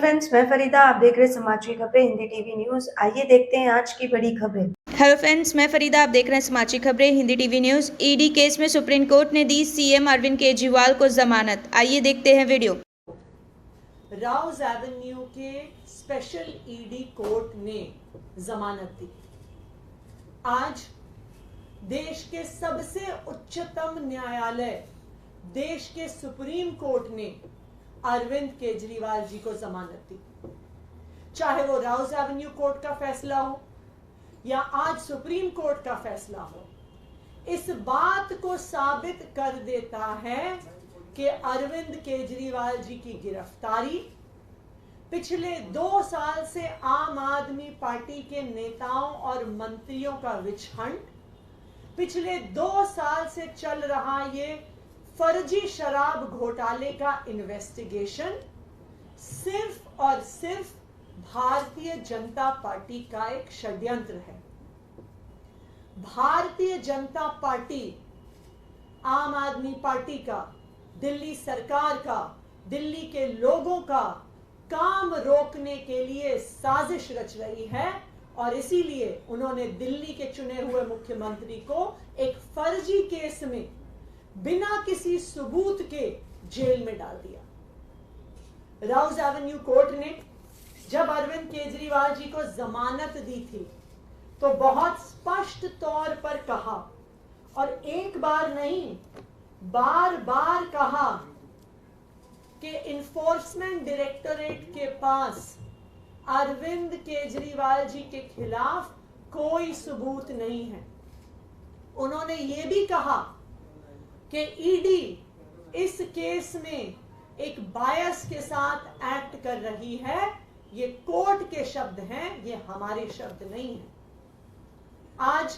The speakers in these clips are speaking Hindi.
फ्रेंड्स, मैं फरीदा। आप देख रहे हैं समाचार खबरें हिंदी टीवी न्यूज। आइए देखते हैं आज की बड़ी खबरें। हेलो फ्रेंड्स, मैं फरीदा। आप देख रहे हैं समाचार खबरें Hindi TV news. ED case में सुप्रीम कोर्ट ने दी सीएम अरविंद केजरीवाल को जमानत। आइए देखते हैं वीडियो। राउज एवेन्यू के स्पेशल ईडी कोर्ट ने जमानत दी। आज देश के सबसे उच्चतम न्यायालय, देश के सुप्रीम कोर्ट ने अरविंद केजरीवाल जी को जमानत दी। चाहे वो राउज एवेन्यू कोर्ट का फैसला हो या आज सुप्रीम कोर्ट का फैसला हो, इस बात को साबित कर देता है कि अरविंद केजरीवाल जी की गिरफ्तारी पिछले 2 साल से आम आदमी पार्टी के नेताओं और मंत्रियों का विच हंट, पिछले 2 साल से चल रहा ये फर्जी शराब घोटाले का इन्वेस्टिगेशन सिर्फ और सिर्फ भारतीय जनता पार्टी का एक षड्यंत्र है। भारतीय जनता पार्टी आम आदमी पार्टी का, दिल्ली सरकार का, दिल्ली के लोगों का काम रोकने के लिए साजिश रच रही है और इसीलिए उन्होंने दिल्ली के चुने हुए मुख्यमंत्री को एक फर्जी केस में बिना किसी सबूत के जेल में डाल दिया। राउज एवेन्यू कोर्ट ने जब अरविंद केजरीवाल जी को जमानत दी थी तो बहुत स्पष्ट तौर पर कहा, और एक बार नहीं बार बार कहा कि इन्फोर्समेंट डायरेक्टोरेट के पास अरविंद केजरीवाल जी के खिलाफ कोई सबूत नहीं है। उन्होंने ये भी कहा कि ईडी इस केस में एक बायस के साथ एक्ट कर रही है। ये कोर्ट के शब्द हैं, ये हमारे शब्द नहीं हैं। आज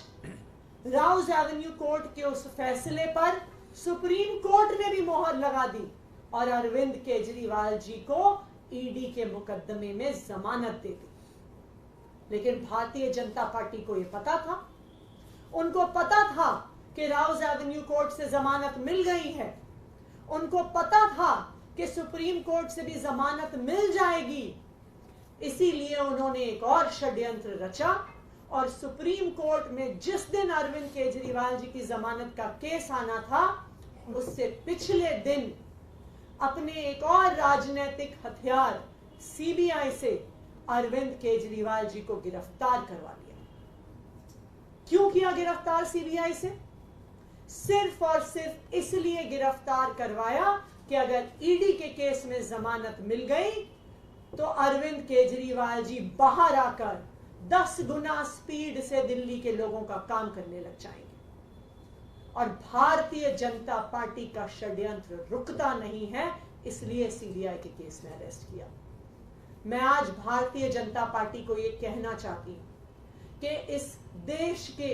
राउज एवेन्यू कोर्ट के उस फैसले पर सुप्रीम कोर्ट ने भी मोहर लगा दी और अरविंद केजरीवाल जी को ईडी के मुकदमे में जमानत दे दी। लेकिन भारतीय जनता पार्टी को यह पता था, उनको पता था कि राउज एवेन्यू कोर्ट से जमानत मिल गई है, उनको पता था कि सुप्रीम कोर्ट से भी जमानत मिल जाएगी। इसीलिए उन्होंने एक और षड्यंत्र रचा और सुप्रीम कोर्ट में जिस दिन अरविंद केजरीवाल जी की जमानत का केस आना था, उससे पिछले दिन अपने एक और राजनीतिक हथियार सीबीआई से अरविंद केजरीवाल जी को गिरफ्तार करवा लिया। क्यों किया गिरफ्तार सीबीआई से? सिर्फ और सिर्फ इसलिए गिरफ्तार करवाया कि अगर ईडी के केस में जमानत मिल गई तो अरविंद केजरीवाल जी बाहर आकर 10 गुना स्पीड से दिल्ली के लोगों का काम करने लग जाएंगे और भारतीय जनता पार्टी का षड्यंत्र रुकता नहीं है। इसलिए सीबीआई के केस में अरेस्ट किया। मैं आज भारतीय जनता पार्टी को यह कहना चाहती हूं कि इस देश के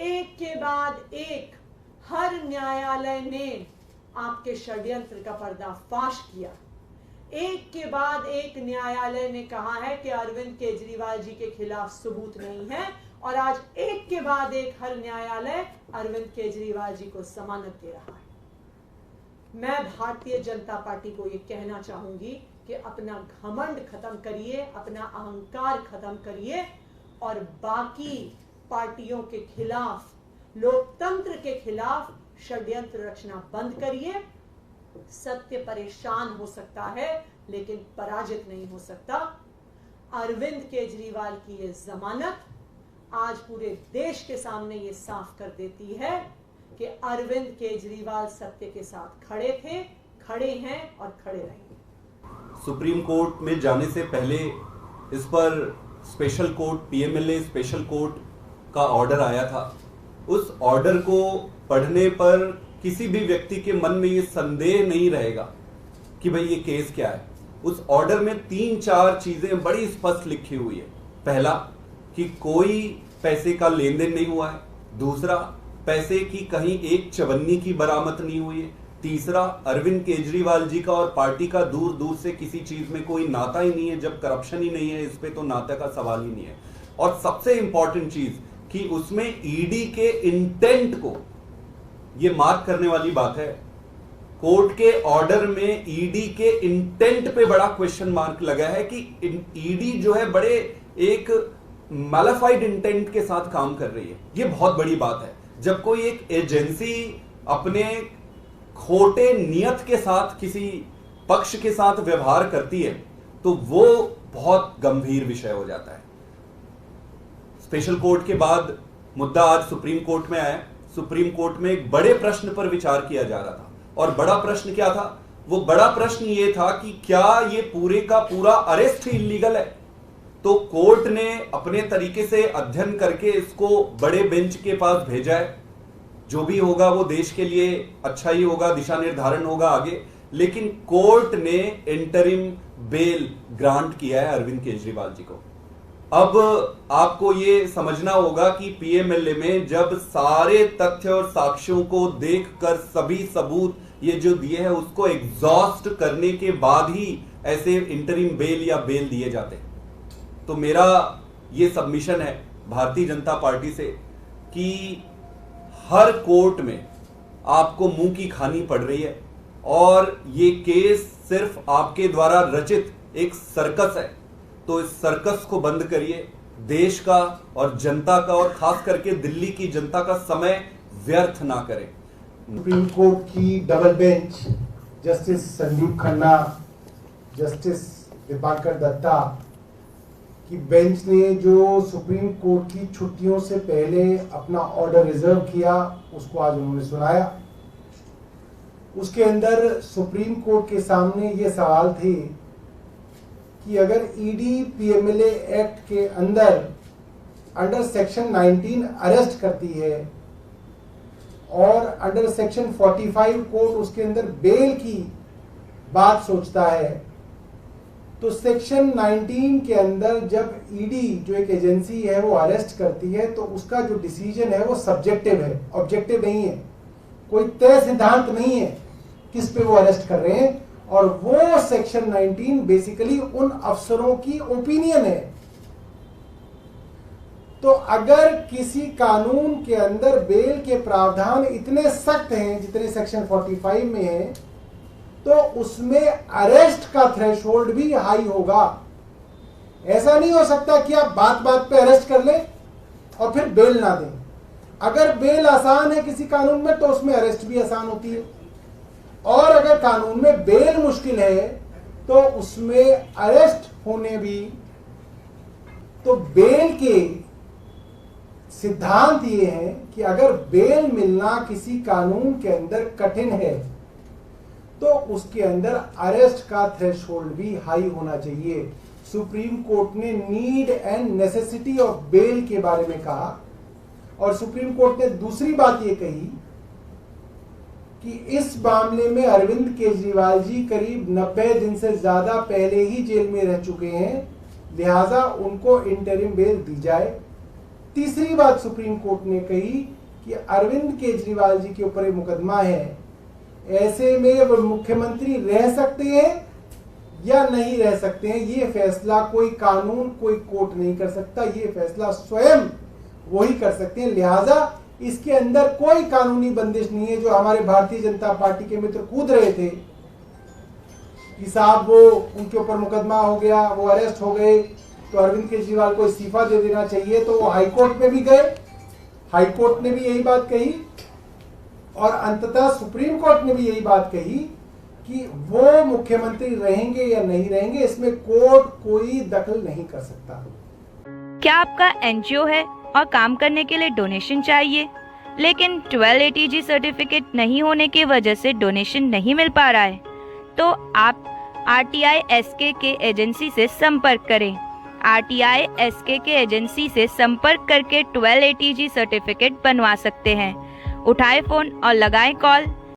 एक के बाद एक हर न्यायालय ने आपके षड्यंत्र का पर्दाफाश किया। एक के बाद एक न्यायालय ने कहा है कि अरविंद केजरीवाल जी के खिलाफ सबूत नहीं है और आज एक के बाद एक हर न्यायालय अरविंद केजरीवाल जी को जमानत दे रहा है। मैं भारतीय जनता पार्टी को यह कहना चाहूंगी कि अपना घमंड खत्म करिए, अपना अहंकार खत्म करिए और बाकी पार्टियों के खिलाफ, लोकतंत्र के खिलाफ षड्यंत्र रचना बंद करिए। सत्य परेशान हो सकता है लेकिन पराजित नहीं हो सकता। अरविंद केजरीवाल की ये जमानत आज पूरे देश के सामने ये साफ कर देती है कि अरविंद केजरीवाल सत्य के साथ खड़े थे, खड़े हैं और खड़े रहेंगे। सुप्रीम कोर्ट में जाने से पहले इस पर special court, PMLA special court का ऑर्डर आया था। उस ऑर्डर को पढ़ने पर किसी भी व्यक्ति के मन में ये संदेह नहीं रहेगा कि भाई ये केस क्या है। उस ऑर्डर में 3-4 चीजें बड़ी स्पष्ट लिखी हुई है। पहला कि कोई पैसे का लेन देन नहीं हुआ है। दूसरा, पैसे की कहीं एक चवन्नी की बरामद नहीं हुई है। तीसरा, अरविंद केजरीवाल जी का और पार्टी का दूर दूर से किसी चीज में कोई नाता ही नहीं है। जब करप्शन ही नहीं है इस पे तो नाते का सवाल ही नहीं है। और सबसे इंपॉर्टेंट चीज कि उसमें ईडी के इंटेंट को ये मार्क करने वाली बात है कोर्ट के ऑर्डर में ईडी के इंटेंट पे बड़ा क्वेश्चन मार्क लगा है कि ईडी जो है बड़े एक मैलिफाइड इंटेंट के साथ काम कर रही है। ये बहुत बड़ी बात है। जब कोई एक एजेंसी अपने खोटे नियत के साथ किसी पक्ष के साथ व्यवहार करती है तो वो बहुत गंभीर विषय हो जाता है। स्पेशल कोर्ट के बाद मुद्दा आज सुप्रीम कोर्ट में आया। सुप्रीम कोर्ट में एक बड़े प्रश्न पर विचार किया जा रहा था और बड़ा प्रश्न क्या था? वो बड़ा प्रश्न ये था कि क्या ये पूरे का पूरा अरेस्ट इल्लीगल है? तो कोर्ट ने अपने तरीके से अध्ययन करके इसको बड़े बेंच के पास भेजा है। जो भी होगा वो देश के लिए अच्छा ही होगा, दिशा निर्धारण होगा आगे। लेकिन कोर्ट ने इंटरिम बेल ग्रांट किया है अरविंद केजरीवाल जी को। अब आपको ये समझना होगा कि पीएमएलए में जब सारे तथ्य और साक्ष्यों को देखकर सभी सबूत ये जो दिए हैं उसको एग्जॉस्ट करने के बाद ही ऐसे इंटरिम बेल या बेल दिए जाते हैं। तो मेरा ये सबमिशन है भारतीय जनता पार्टी से कि हर कोर्ट में आपको मुंह की खानी पड़ रही है और ये केस सिर्फ आपके द्वारा रचित एक सर्कस है। तो इस सर्कस को बंद करिए। देश का और जनता का और खास करके दिल्ली की जनता का समय व्यर्थ ना करें। सुप्रीम कोर्ट की double bench justice Sandeep Khanna, justice Dipankar Datta की बेंच ने जो सुप्रीम कोर्ट की छुट्टियों से पहले अपना ऑर्डर रिजर्व किया उसको आज उन्होंने सुनाया। उसके अंदर सुप्रीम कोर्ट के सामने ये सवाल थे कि अगर ईडी पीएमएलए एक्ट के अंडर सेक्शन 19 अरेस्ट करती है और अंडर सेक्शन 45 कोर्ट उसके अंदर बेल की बात सोचता है, तो सेक्शन 19 के अंदर जब ईडी जो एक एजेंसी है वो अरेस्ट करती है तो उसका जो डिसीजन है वो सब्जेक्टिव है, ऑब्जेक्टिव नहीं है। कोई तय सिद्धांत नहीं है किस पे वो अरेस्ट कर रहे हैं और वो सेक्शन 19 बेसिकली उन अफसरों की ओपिनियन है। तो अगर किसी कानून के अंदर बेल के प्रावधान इतने सख्त हैं जितने सेक्शन 45 में है तो उसमें अरेस्ट का थ्रेशोल्ड भी हाई होगा। ऐसा नहीं हो सकता कि आप बात बात पे अरेस्ट कर लें और फिर बेल ना दें। अगर बेल आसान है किसी कानून में तो उसमें अरेस्ट भी आसान होती है और अगर कानून में बेल मुश्किल है तो उसमें अरेस्ट होने भी। तो बेल के सिद्धांत ये है कि अगर बेल मिलना किसी कानून के अंदर कठिन है तो उसके अंदर अरेस्ट का थ्रेशोल्ड भी हाई होना चाहिए। सुप्रीम कोर्ट ने need and necessity of bail के बारे में कहा और सुप्रीम कोर्ट ने दूसरी बात ये कही कि इस मामले में अरविंद केजरीवाल जी करीब 90 दिन से ज्यादा पहले ही जेल में रह चुके हैं, लिहाजा उनको इंटरिम बेल दी जाए। तीसरी बात सुप्रीम कोर्ट ने कही कि अरविंद केजरीवाल जी के ऊपर मुकदमा है, ऐसे में वो मुख्यमंत्री रह सकते हैं या नहीं रह सकते हैं, ये फैसला कोई कानून कोई कोर्ट नहीं कर सकता, ये फैसला स्वयं वही कर सकते हैं। लिहाजा इसके अंदर कोई कानूनी बंदिश नहीं है। जो हमारे भारतीय जनता पार्टी के मित्र कूद रहे थे कि साहब वो उनके ऊपर मुकदमा हो गया, वो अरेस्ट हो गए तो अरविंद केजरीवाल को इस्तीफा दे देना चाहिए, तो वो हाईकोर्ट में भी गए, हाईकोर्ट ने भी यही बात कही और अंततः सुप्रीम कोर्ट ने भी यही बात कही कि वो मुख्यमंत्री रहेंगे या नहीं रहेंगे इसमें कोर्ट कोई दखल नहीं कर सकता। क्या आपका एनजीओ है और काम करने के लिए डोनेशन चाहिए लेकिन 1280G सर्टिफिकेट नहीं होने की वजह से डोनेशन नहीं मिल पा रहा है, तो आप RTI SK के एजेंसी से संपर्क करें। RTI SK के एजेंसी से संपर्क करके 1280G सर्टिफिकेट बनवा सकते हैं। उठाएं फोन और लगाएं कॉल